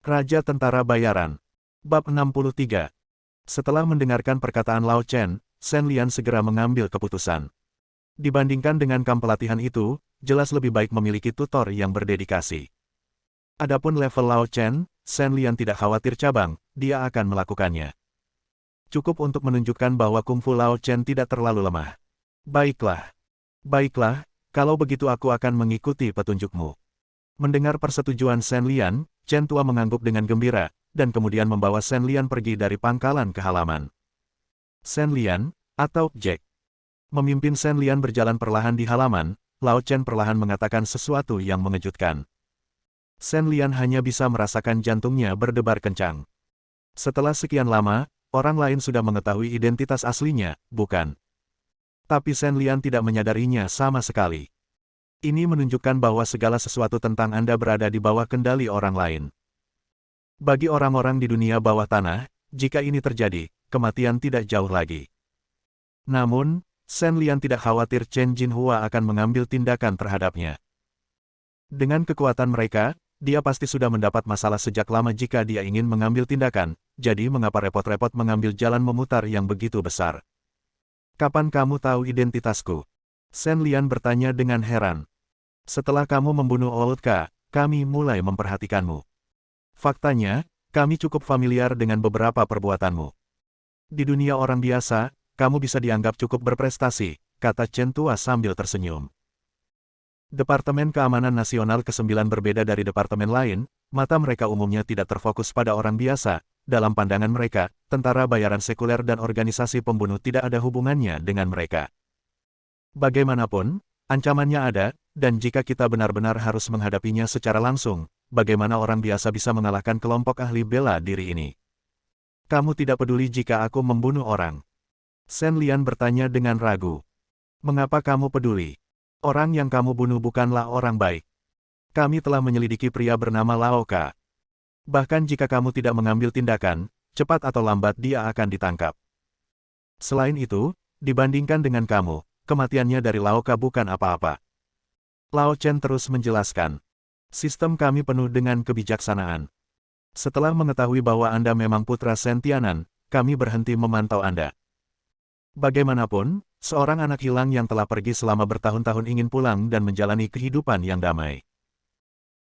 Raja Tentara Bayaran. Bab 63. Setelah mendengarkan perkataan Lao Chen, Shen Lian segera mengambil keputusan. Dibandingkan dengan kamp pelatihan itu, jelas lebih baik memiliki tutor yang berdedikasi. Adapun level Lao Chen, Shen Lian tidak khawatir cabang, dia akan melakukannya. Cukup untuk menunjukkan bahwa kungfu Lao Chen tidak terlalu lemah. Baiklah. Baiklah, kalau begitu aku akan mengikuti petunjukmu. Mendengar persetujuan Shen Lian, Chen Tua mengangguk dengan gembira, dan kemudian membawa Shen Lian pergi dari pangkalan ke halaman. Shen Lian, atau Jack. Memimpin Shen Lian berjalan perlahan di halaman, Lao Chen perlahan mengatakan sesuatu yang mengejutkan. Shen Lian hanya bisa merasakan jantungnya berdebar kencang. Setelah sekian lama, orang lain sudah mengetahui identitas aslinya, bukan? Tapi Shen Lian tidak menyadarinya sama sekali. Ini menunjukkan bahwa segala sesuatu tentang Anda berada di bawah kendali orang lain. Bagi orang-orang di dunia bawah tanah, jika ini terjadi, kematian tidak jauh lagi. Namun, Shen Lian tidak khawatir Chen Jinhua akan mengambil tindakan terhadapnya. Dengan kekuatan mereka, dia pasti sudah mendapat masalah sejak lama jika dia ingin mengambil tindakan, jadi mengapa repot-repot mengambil jalan memutar yang begitu besar? Kapan kamu tahu identitasku? Shen Lian bertanya dengan heran. Setelah kamu membunuh Olka, kami mulai memperhatikanmu. Faktanya, kami cukup familiar dengan beberapa perbuatanmu. Di dunia orang biasa, kamu bisa dianggap cukup berprestasi, kata Chen Tua sambil tersenyum. Departemen Keamanan Nasional ke-9 berbeda dari departemen lain, mata mereka umumnya tidak terfokus pada orang biasa. Dalam pandangan mereka, tentara bayaran sekuler dan organisasi pembunuh tidak ada hubungannya dengan mereka. Bagaimanapun, ancamannya ada, dan jika kita benar-benar harus menghadapinya secara langsung, bagaimana orang biasa bisa mengalahkan kelompok ahli bela diri ini? Kamu tidak peduli jika aku membunuh orang? Shen Lian bertanya dengan ragu. Mengapa kamu peduli? Orang yang kamu bunuh bukanlah orang baik. Kami telah menyelidiki pria bernama Lao Ka. Bahkan jika kamu tidak mengambil tindakan, cepat atau lambat dia akan ditangkap. Selain itu, dibandingkan dengan kamu, kematiannya dari Lao Ka bukan apa-apa. Lao Chen terus menjelaskan. Sistem kami penuh dengan kebijaksanaan. Setelah mengetahui bahwa Anda memang putra Shen Tianan, kami berhenti memantau Anda. Bagaimanapun, seorang anak hilang yang telah pergi selama bertahun-tahun ingin pulang dan menjalani kehidupan yang damai.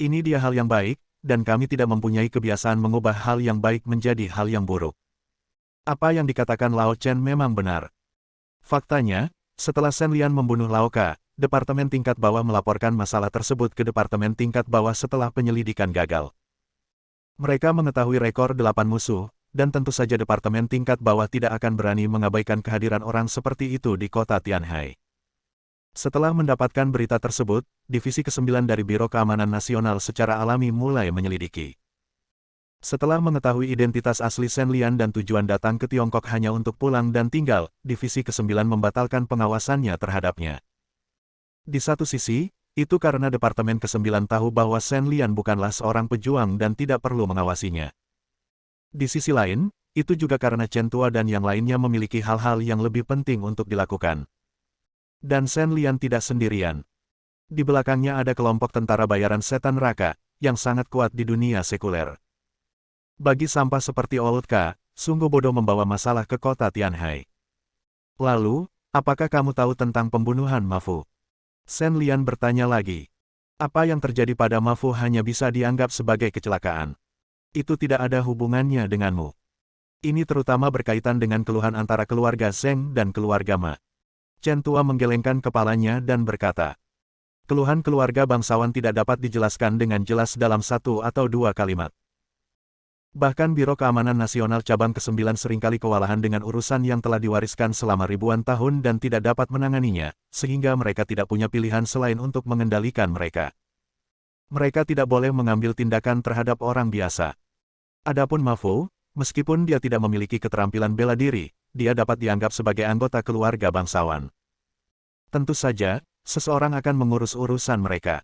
Ini dia hal yang baik, dan kami tidak mempunyai kebiasaan mengubah hal yang baik menjadi hal yang buruk. Apa yang dikatakan Lao Chen memang benar. Faktanya, setelah Shen Lian membunuh Lao Ka, Departemen tingkat bawah melaporkan masalah tersebut ke Departemen tingkat bawah setelah penyelidikan gagal. Mereka mengetahui rekor 8 musuh, dan tentu saja Departemen tingkat bawah tidak akan berani mengabaikan kehadiran orang seperti itu di kota Tianhai. Setelah mendapatkan berita tersebut, Divisi ke-9 dari Biro Keamanan Nasional secara alami mulai menyelidiki. Setelah mengetahui identitas asli Shen Lian dan tujuan datang ke Tiongkok hanya untuk pulang dan tinggal, Divisi ke-9 membatalkan pengawasannya terhadapnya. Di satu sisi, itu karena Departemen ke-9 tahu bahwa Shen Lian bukanlah seorang pejuang dan tidak perlu mengawasinya. Di sisi lain, itu juga karena Chen Tua dan yang lainnya memiliki hal-hal yang lebih penting untuk dilakukan. Dan Shen Lian tidak sendirian. Di belakangnya ada kelompok tentara bayaran setan neraka, yang sangat kuat di dunia sekuler. Bagi sampah seperti Olka, sungguh bodoh membawa masalah ke kota Tianhai. Lalu, apakah kamu tahu tentang pembunuhan Ma Fu? Shen Lian bertanya lagi. Apa yang terjadi pada Ma Fu hanya bisa dianggap sebagai kecelakaan. Itu tidak ada hubungannya denganmu. Ini terutama berkaitan dengan keluhan antara keluarga Zheng dan keluarga Ma. Chen Tua menggelengkan kepalanya dan berkata, keluhan keluarga bangsawan tidak dapat dijelaskan dengan jelas dalam satu atau dua kalimat. Bahkan Biro Keamanan Nasional Cabang ke-9 seringkali kewalahan dengan urusan yang telah diwariskan selama ribuan tahun dan tidak dapat menanganinya, sehingga mereka tidak punya pilihan selain untuk mengendalikan mereka. Mereka tidak boleh mengambil tindakan terhadap orang biasa. Adapun Ma Fu, meskipun dia tidak memiliki keterampilan bela diri, dia dapat dianggap sebagai anggota keluarga bangsawan. Tentu saja, seseorang akan mengurus urusan mereka.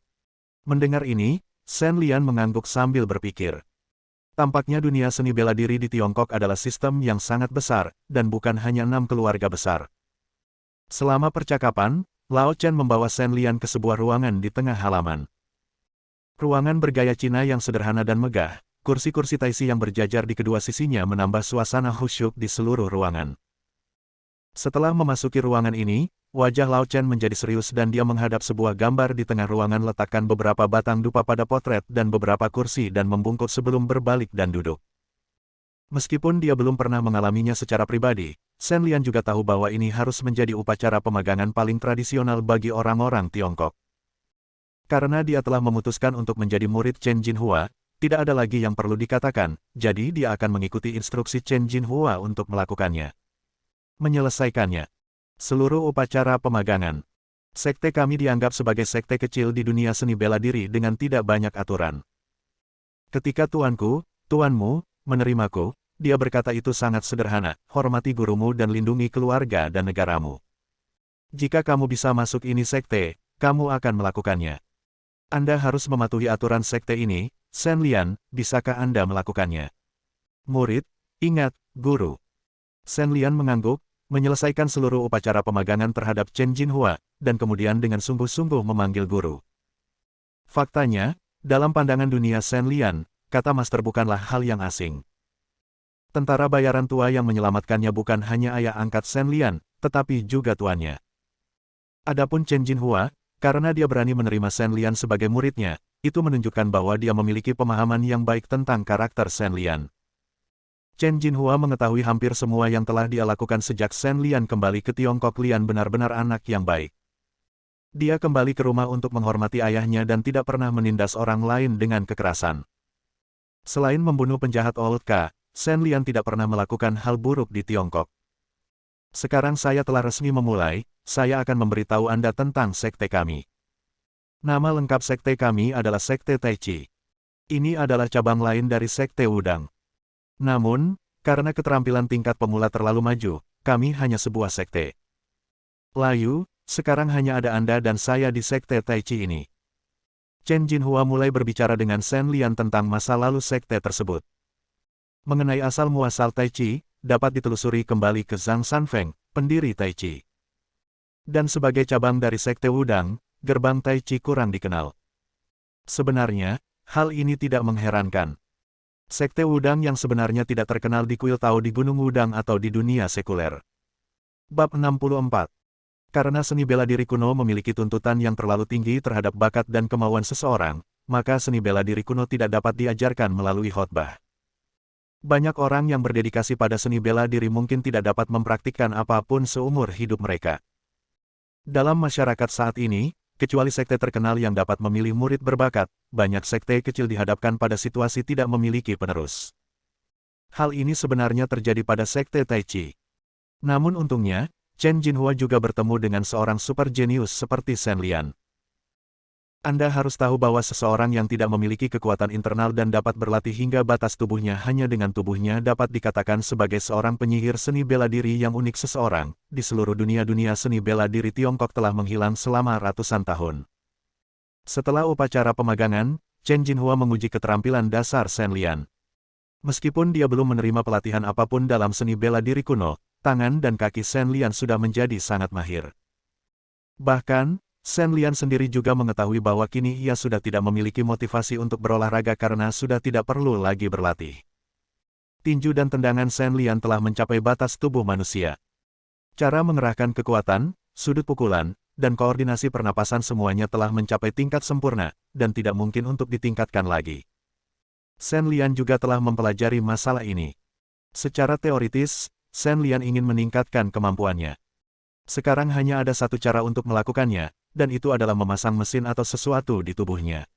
Mendengar ini, Shen Lian mengangguk sambil berpikir. Tampaknya dunia seni bela diri di Tiongkok adalah sistem yang sangat besar, dan bukan hanya 6 keluarga besar. Selama percakapan, Lao Chen membawa Shen Lian ke sebuah ruangan di tengah halaman. Ruangan bergaya Cina yang sederhana dan megah, kursi-kursi taisi yang berjajar di kedua sisinya menambah suasana khusyuk di seluruh ruangan. Setelah memasuki ruangan ini, wajah Lao Chen menjadi serius dan dia menghadap sebuah gambar di tengah ruangan, letakkan beberapa batang dupa pada potret dan beberapa kursi dan membungkuk sebelum berbalik dan duduk. Meskipun dia belum pernah mengalaminya secara pribadi, Shen Lian juga tahu bahwa ini harus menjadi upacara pemagangan paling tradisional bagi orang-orang Tiongkok. Karena dia telah memutuskan untuk menjadi murid Chen Jinhua, tidak ada lagi yang perlu dikatakan, jadi dia akan mengikuti instruksi Chen Jinhua untuk melakukannya. Menyelesaikannya. Seluruh upacara pemagangan. Sekte kami dianggap sebagai sekte kecil di dunia seni bela diri dengan tidak banyak aturan. Ketika tuanku, tuanmu, menerimaku, dia berkata itu sangat sederhana, hormati gurumu dan lindungi keluarga dan negaramu. Jika kamu bisa masuk ini sekte, kamu akan melakukannya. Anda harus mematuhi aturan sekte ini, Shen Lian, bisakah Anda melakukannya? Murid, ingat, guru. Shen Lian mengangguk, menyelesaikan seluruh upacara pemagangan terhadap Chen Jinhua, dan kemudian dengan sungguh-sungguh memanggil guru. Faktanya, dalam pandangan dunia Shen Lian, kata master bukanlah hal yang asing. Tentara bayaran tua yang menyelamatkannya bukan hanya ayah angkat Shen Lian, tetapi juga tuannya. Adapun Chen Jinhua, karena dia berani menerima Shen Lian sebagai muridnya, itu menunjukkan bahwa dia memiliki pemahaman yang baik tentang karakter Shen Lian. Chen Jinhua mengetahui hampir semua yang telah dia lakukan sejak Shen Lian kembali ke Tiongkok. Lian benar-benar anak yang baik. Dia kembali ke rumah untuk menghormati ayahnya dan tidak pernah menindas orang lain dengan kekerasan. Selain membunuh penjahat Old Ka, Shen Lian tidak pernah melakukan hal buruk di Tiongkok. Sekarang saya telah resmi memulai, saya akan memberitahu Anda tentang sekte kami. Nama lengkap sekte kami adalah Sekte Tai Chi. Ini adalah cabang lain dari Sekte Wudang. Namun, karena keterampilan tingkat pemula terlalu maju, kami hanya sebuah sekte. Layu, sekarang hanya ada Anda dan saya di Sekte Tai Chi ini. Chen Jinhua mulai berbicara dengan Shen Lian tentang masa lalu sekte tersebut. Mengenai asal-muasal Tai Chi, dapat ditelusuri kembali ke Zhang Sanfeng, pendiri Tai Chi. Dan sebagai cabang dari Sekte Wudang, gerbang Tai Chi kurang dikenal. Sebenarnya, hal ini tidak mengherankan. Sekte Wudang yang sebenarnya tidak terkenal di kuil Tao di Gunung Wudang atau di dunia sekuler. Bab 64. Karena seni bela diri kuno memiliki tuntutan yang terlalu tinggi terhadap bakat dan kemauan seseorang, maka seni bela diri kuno tidak dapat diajarkan melalui khotbah. Banyak orang yang berdedikasi pada seni bela diri mungkin tidak dapat mempraktikkan apapun seumur hidup mereka. Dalam masyarakat saat ini, kecuali sekte terkenal yang dapat memilih murid berbakat, banyak sekte kecil dihadapkan pada situasi tidak memiliki penerus. Hal ini sebenarnya terjadi pada Sekte Tai Chi. Namun untungnya, Chen Jinhua juga bertemu dengan seorang super jenius seperti Shen Lian. Anda harus tahu bahwa seseorang yang tidak memiliki kekuatan internal dan dapat berlatih hingga batas tubuhnya hanya dengan tubuhnya dapat dikatakan sebagai seorang penyihir seni bela diri yang unik. Seseorang, di seluruh dunia seni bela diri Tiongkok telah menghilang selama ratusan tahun. Setelah upacara pemagangan, Chen Jinhua menguji keterampilan dasar Shen Lian. Meskipun dia belum menerima pelatihan apapun dalam seni bela diri kuno, tangan dan kaki Shen Lian sudah menjadi sangat mahir. Bahkan, Shen Lian sendiri juga mengetahui bahwa kini ia sudah tidak memiliki motivasi untuk berolahraga karena sudah tidak perlu lagi berlatih. Tinju dan tendangan Shen Lian telah mencapai batas tubuh manusia. Cara mengerahkan kekuatan, sudut pukulan, dan koordinasi pernapasan semuanya telah mencapai tingkat sempurna, dan tidak mungkin untuk ditingkatkan lagi. Shen Lian juga telah mempelajari masalah ini. Secara teoritis, Shen Lian ingin meningkatkan kemampuannya. Sekarang hanya ada satu cara untuk melakukannya, dan itu adalah memasang mesin atau sesuatu di tubuhnya.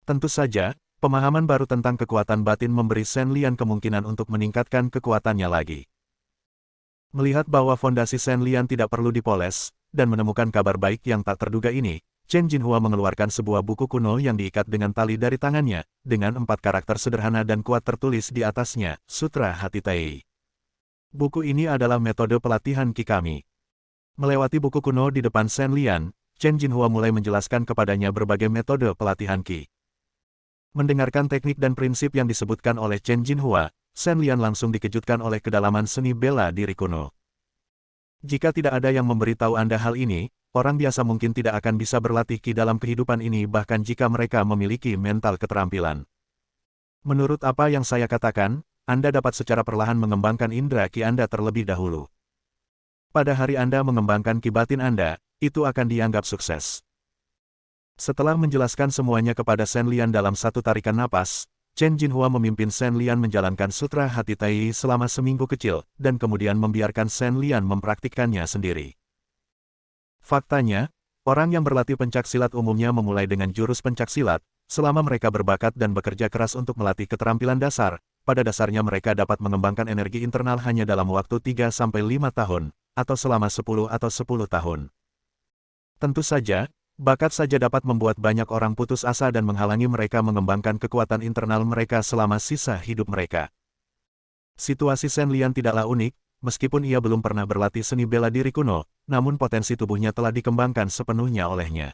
Tentu saja, pemahaman baru tentang kekuatan batin memberi Shen Lian kemungkinan untuk meningkatkan kekuatannya lagi. Melihat bahwa fondasi Shen Lian tidak perlu dipoles, dan menemukan kabar baik yang tak terduga ini, Chen Jinhua mengeluarkan sebuah buku kuno yang diikat dengan tali dari tangannya, dengan 4 karakter sederhana dan kuat tertulis di atasnya, Sutra Hati Tai. Buku ini adalah metode pelatihan Qi kami. Melewati buku kuno di depan Shen Lian, Chen Jinhua mulai menjelaskan kepadanya berbagai metode pelatihan Qi. Mendengarkan teknik dan prinsip yang disebutkan oleh Chen Jinhua, Shen Lian langsung dikejutkan oleh kedalaman seni bela diri kuno. Jika tidak ada yang memberitahu Anda hal ini, orang biasa mungkin tidak akan bisa berlatih Qi dalam kehidupan ini bahkan jika mereka memiliki mental keterampilan. Menurut apa yang saya katakan, Anda dapat secara perlahan mengembangkan indera ki Anda terlebih dahulu. Pada hari Anda mengembangkan ki batin Anda, itu akan dianggap sukses. Setelah menjelaskan semuanya kepada Shen Lian dalam satu tarikan napas, Chen Jinhua memimpin Shen Lian menjalankan Sutra Hati Tai selama seminggu kecil, dan kemudian membiarkan Shen Lian mempraktikkannya sendiri. Faktanya, orang yang berlatih pencaksilat umumnya memulai dengan jurus pencaksilat, selama mereka berbakat dan bekerja keras untuk melatih keterampilan dasar, pada dasarnya mereka dapat mengembangkan energi internal hanya dalam waktu 3-5 tahun, atau selama 10 atau 10 tahun. Tentu saja, bakat saja dapat membuat banyak orang putus asa dan menghalangi mereka mengembangkan kekuatan internal mereka selama sisa hidup mereka. Situasi Shen Lian tidaklah unik, meskipun ia belum pernah berlatih seni bela diri kuno, namun potensi tubuhnya telah dikembangkan sepenuhnya olehnya.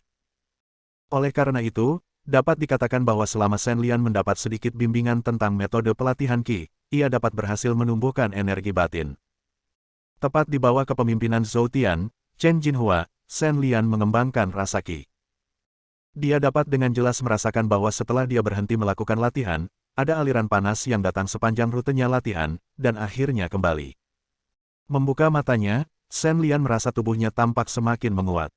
Oleh karena itu, dapat dikatakan bahwa selama Shen Lian mendapat sedikit bimbingan tentang metode pelatihan Qi, ia dapat berhasil menumbuhkan energi batin. Tepat di bawah kepemimpinan Zhou Tian, Chen Jinhua, Shen Lian mengembangkan rasa Qi. Dia dapat dengan jelas merasakan bahwa setelah dia berhenti melakukan latihan, ada aliran panas yang datang sepanjang rutenya latihan, dan akhirnya kembali. Membuka matanya, Shen Lian merasa tubuhnya tampak semakin menguat.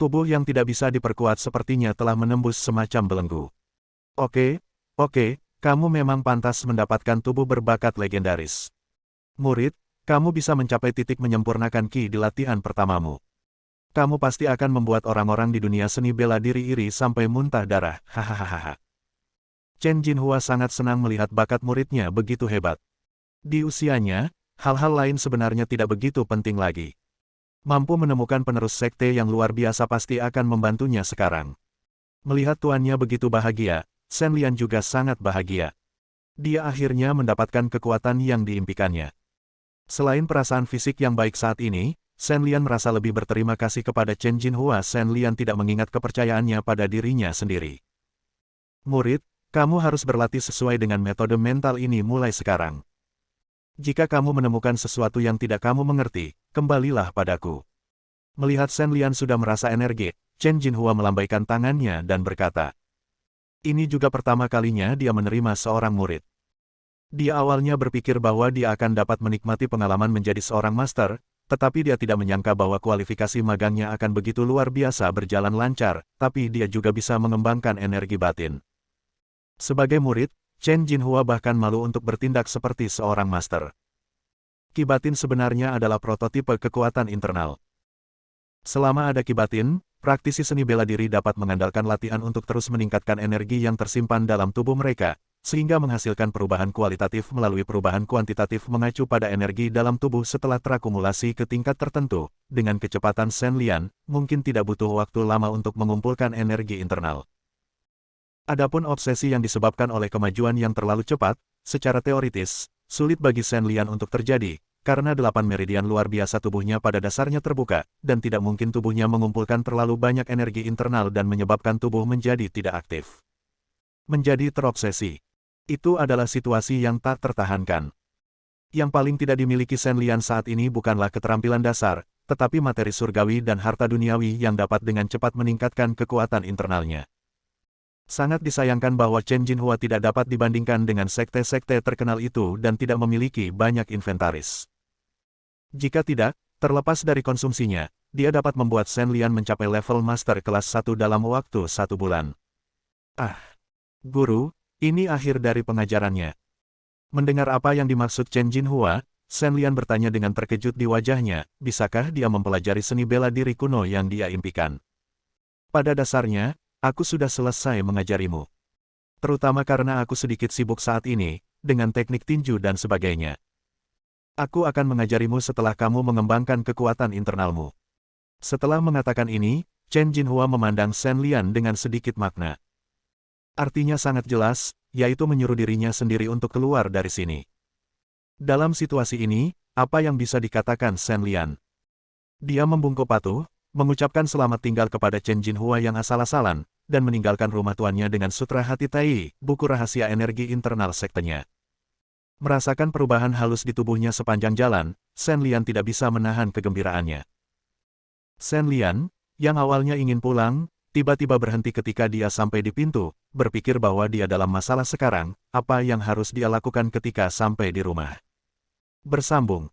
Tubuh yang tidak bisa diperkuat sepertinya telah menembus semacam belenggu. Oke, kamu memang pantas mendapatkan tubuh berbakat legendaris. Murid, kamu bisa mencapai titik menyempurnakan Qi di latihan pertamamu. Kamu pasti akan membuat orang-orang di dunia seni bela diri iri sampai muntah darah, hahaha. Chen Jinhua sangat senang melihat bakat muridnya begitu hebat. Di usianya, hal-hal lain sebenarnya tidak begitu penting lagi. Mampu menemukan penerus sekte yang luar biasa pasti akan membantunya sekarang. Melihat tuannya begitu bahagia, Shen Lian juga sangat bahagia. Dia akhirnya mendapatkan kekuatan yang diimpikannya. Selain perasaan fisik yang baik saat ini, Shen Lian merasa lebih berterima kasih kepada Chen Jinhua. Shen Lian tidak mengingat kepercayaannya pada dirinya sendiri. Murid, kamu harus berlatih sesuai dengan metode mental ini mulai sekarang. Jika kamu menemukan sesuatu yang tidak kamu mengerti, kembalilah padaku. Melihat Shen Lian sudah merasa energi, Chen Jinhua melambaikan tangannya dan berkata, ini juga pertama kalinya dia menerima seorang murid. Dia awalnya berpikir bahwa dia akan dapat menikmati pengalaman menjadi seorang master, tetapi dia tidak menyangka bahwa kualifikasi magangnya akan begitu luar biasa berjalan lancar, tapi dia juga bisa mengembangkan energi batin. Sebagai murid, Chen Jinhua bahkan malu untuk bertindak seperti seorang master. Qi batin sebenarnya adalah prototipe kekuatan internal. Selama ada Qi batin, praktisi seni bela diri dapat mengandalkan latihan untuk terus meningkatkan energi yang tersimpan dalam tubuh mereka, sehingga menghasilkan perubahan kualitatif melalui perubahan kuantitatif mengacu pada energi dalam tubuh setelah terakumulasi ke tingkat tertentu. Dengan kecepatan Shen Lian, mungkin tidak butuh waktu lama untuk mengumpulkan energi internal. Adapun obsesi yang disebabkan oleh kemajuan yang terlalu cepat, secara teoritis, sulit bagi Shen Lian untuk terjadi, karena 8 meridian luar biasa tubuhnya pada dasarnya terbuka, dan tidak mungkin tubuhnya mengumpulkan terlalu banyak energi internal dan menyebabkan tubuh menjadi tidak aktif. Menjadi terobsesi. Itu adalah situasi yang tak tertahankan. Yang paling tidak dimiliki Shen Lian saat ini bukanlah keterampilan dasar, tetapi materi surgawi dan harta duniawi yang dapat dengan cepat meningkatkan kekuatan internalnya. Sangat disayangkan bahwa Chen Jinhua tidak dapat dibandingkan dengan sekte-sekte terkenal itu dan tidak memiliki banyak inventaris. Jika tidak, terlepas dari konsumsinya, dia dapat membuat Shen Lian mencapai level master kelas 1 dalam waktu 1 bulan. Guru, ini akhir dari pengajarannya. Mendengar apa yang dimaksud Chen Jinhua, Shen Lian bertanya dengan terkejut di wajahnya, bisakah dia mempelajari seni bela diri kuno yang dia impikan? Pada dasarnya, aku sudah selesai mengajarimu. Terutama karena aku sedikit sibuk saat ini, dengan teknik tinju dan sebagainya. Aku akan mengajarimu setelah kamu mengembangkan kekuatan internalmu. Setelah mengatakan ini, Chen Jinhua memandang Shen Lian dengan sedikit makna. Artinya sangat jelas, yaitu menyuruh dirinya sendiri untuk keluar dari sini. Dalam situasi ini, apa yang bisa dikatakan Shen Lian? Dia membungkuk patuh, mengucapkan selamat tinggal kepada Chen Jinhua yang asal-asalan, dan meninggalkan rumah tuannya dengan Sutra Hati Tai, buku rahasia energi internal sektenya. Merasakan perubahan halus di tubuhnya sepanjang jalan, Shen Lian tidak bisa menahan kegembiraannya. Shen Lian, yang awalnya ingin pulang, tiba-tiba berhenti ketika dia sampai di pintu, berpikir bahwa dia dalam masalah sekarang, apa yang harus dia lakukan ketika sampai di rumah. Bersambung.